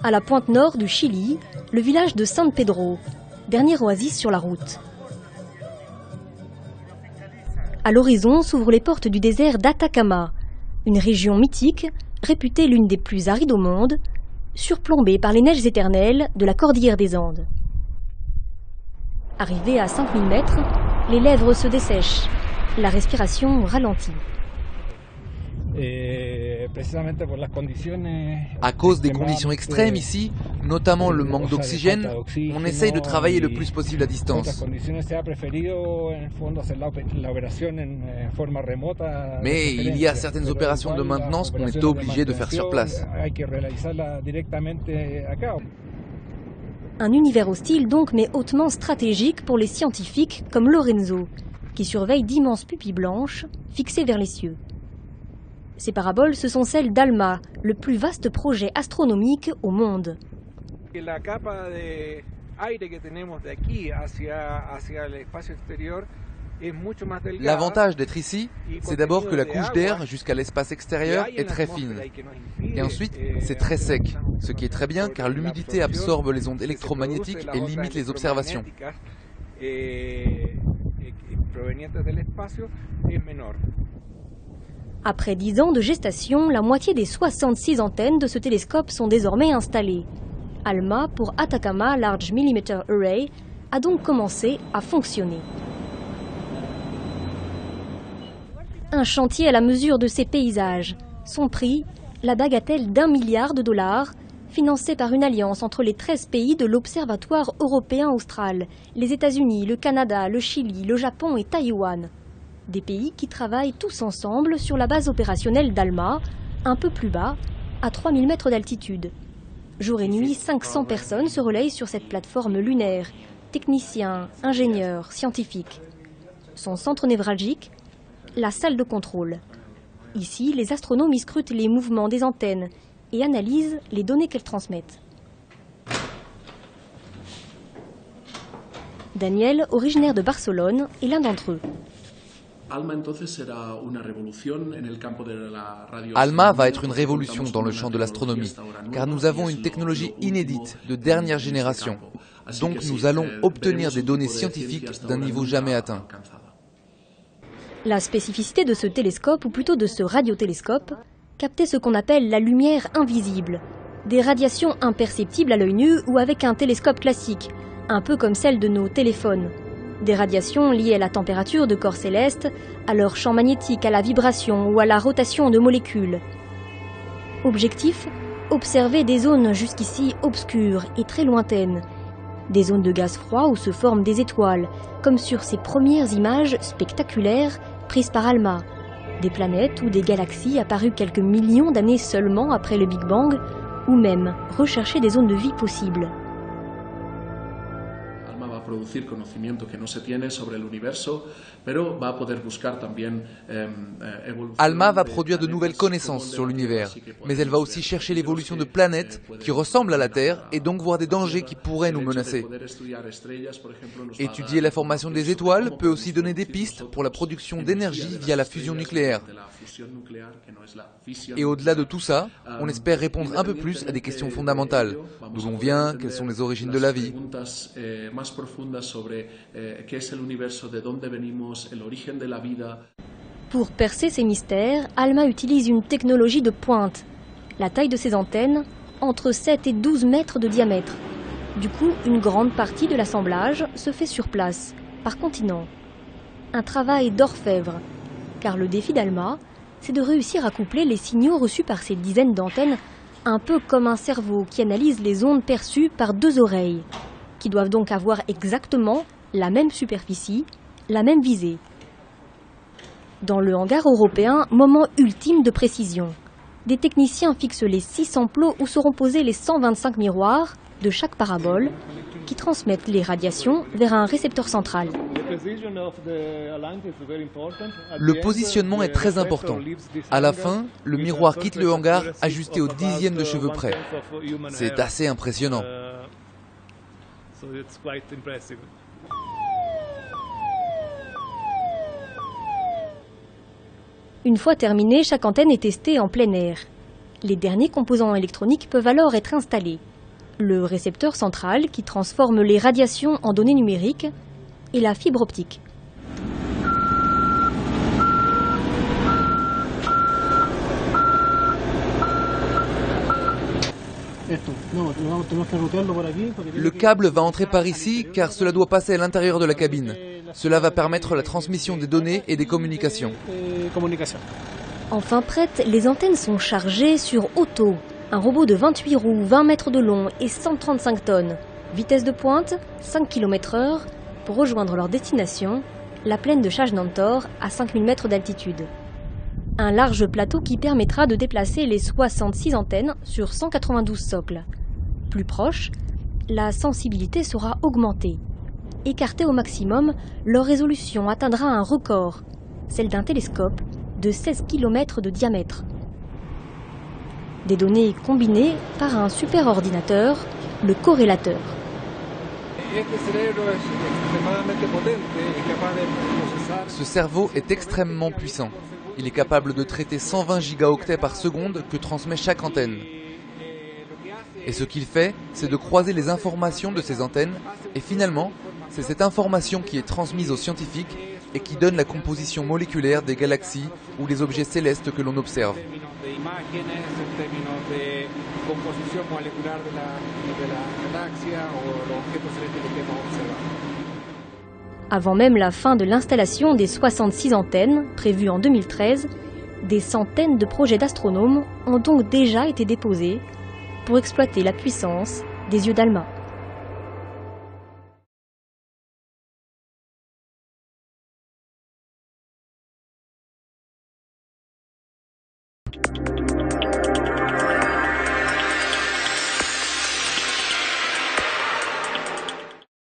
À la pointe nord du Chili, le village de San Pedro, dernière oasis sur la route. À l'horizon s'ouvrent les portes du désert d'Atacama, une région mythique, réputée l'une des plus arides au monde, surplombée par les neiges éternelles de la cordillère des Andes. Arrivés à 5000 mètres, les lèvres se dessèchent, la respiration ralentit. À cause des conditions extrêmes ici, notamment le manque d'oxygène, on essaye de travailler le plus possible à distance. Mais il y a certaines opérations de maintenance qu'on est obligé de faire sur place. Un univers hostile donc, mais hautement stratégique pour les scientifiques comme Lorenzo, qui surveillent d'immenses pupilles blanches fixées vers les cieux. Ces paraboles, ce sont celles d'ALMA, le plus vaste projet astronomique au monde. L'avantage d'être ici, c'est d'abord que la couche d'air jusqu'à l'espace extérieur est très fine. Et ensuite, c'est très sec, ce qui est très bien car l'humidité absorbe les ondes électromagnétiques et limite les observations. Après 10 ans de gestation, la moitié des 66 antennes de ce télescope sont désormais installées. ALMA, pour Atacama Large Millimeter Array, a donc commencé à fonctionner. Un chantier à la mesure de ces paysages. Son prix, la bagatelle d'1 milliard de dollars, financé par une alliance entre les 13 pays de l'Observatoire européen austral, les États-Unis, le Canada, le Chili, le Japon et Taïwan. Des pays qui travaillent tous ensemble sur la base opérationnelle d'ALMA, un peu plus bas, à 3000 mètres d'altitude. Jour et nuit, 500 personnes se relayent sur cette plateforme lunaire, techniciens, ingénieurs, scientifiques. Son centre névralgique, la salle de contrôle. Ici, les astronomes y scrutent les mouvements des antennes et analysent les données qu'elles transmettent. Daniel, originaire de Barcelone, est l'un d'entre eux. ALMA va être une révolution dans le champ de l'astronomie, car nous avons une technologie inédite, de dernière génération. Donc nous allons obtenir des données scientifiques d'un niveau jamais atteint. La spécificité de ce télescope, ou plutôt de ce radiotélescope, capter ce qu'on appelle la lumière invisible, des radiations imperceptibles à l'œil nu ou avec un télescope classique, un peu comme celle de nos téléphones. Des radiations liées à la température de corps célestes, à leur champ magnétique, à la vibration ou à la rotation de molécules. Objectif, observer des zones jusqu'ici obscures et très lointaines. Des zones de gaz froid où se forment des étoiles, comme sur ces premières images spectaculaires prises par ALMA. Des planètes ou des galaxies apparues quelques millions d'années seulement après le Big Bang, ou même rechercher des zones de vie possibles. ALMA va produire de nouvelles connaissances sur l'univers, mais elle va aussi chercher l'évolution de planètes qui ressemblent à la Terre et donc voir des dangers qui pourraient nous menacer. Étudier la formation des étoiles peut aussi donner des pistes pour la production d'énergie via la fusion nucléaire. Et au-delà de tout ça, on espère répondre un peu plus à des questions fondamentales. D'où l'on vient, quelles sont les origines de la vie. Pour percer ces mystères, ALMA utilise une technologie de pointe. La taille de ses antennes, entre 7 et 12 mètres de diamètre. Du coup, une grande partie de l'assemblage se fait sur place, par continent. Un travail d'orfèvre, car le défi d'ALMA, c'est de réussir à coupler les signaux reçus par ces dizaines d'antennes, un peu comme un cerveau qui analyse les ondes perçues par 2 oreilles, qui doivent donc avoir exactement la même superficie, la même visée. Dans le hangar européen, moment ultime de précision. Des techniciens fixent les 600 plots où seront posés les 125 miroirs de chaque parabole qui transmettent les radiations vers un récepteur central. Le positionnement est très important. À la fin, le miroir quitte le hangar ajusté au dixième de cheveux près. C'est assez impressionnant. Une fois terminée, chaque antenne est testée en plein air. Les derniers composants électroniques peuvent alors être installés. Le récepteur central qui transforme les radiations en données numériques et la fibre optique. Le câble va entrer par ici car cela doit passer à l'intérieur de la cabine. Cela va permettre la transmission des données et des communications. Enfin prêtes, les antennes sont chargées sur Otto, un robot de 28 roues, 20 mètres de long et 135 tonnes. Vitesse de pointe, 5 km/h, pour rejoindre leur destination, la plaine de Chajnantor, à 5000 mètres d'altitude. Un large plateau qui permettra de déplacer les 66 antennes sur 192 socles. Plus proche, la sensibilité sera augmentée. Écartée au maximum, leur résolution atteindra un record, celle d'un télescope de 16 km de diamètre. Des données combinées par un superordinateur, le corrélateur. Ce cerveau est extrêmement puissant. Il est capable de traiter 120 gigaoctets par seconde que transmet chaque antenne. Et ce qu'il fait, c'est de croiser les informations de ces antennes, et finalement, c'est cette information qui est transmise aux scientifiques et qui donne la composition moléculaire des galaxies ou des objets célestes que l'on observe. Avant même la fin de l'installation des 66 antennes, prévue en 2013, des centaines de projets d'astronomes ont donc déjà été déposés pour exploiter la puissance des yeux d'Alma.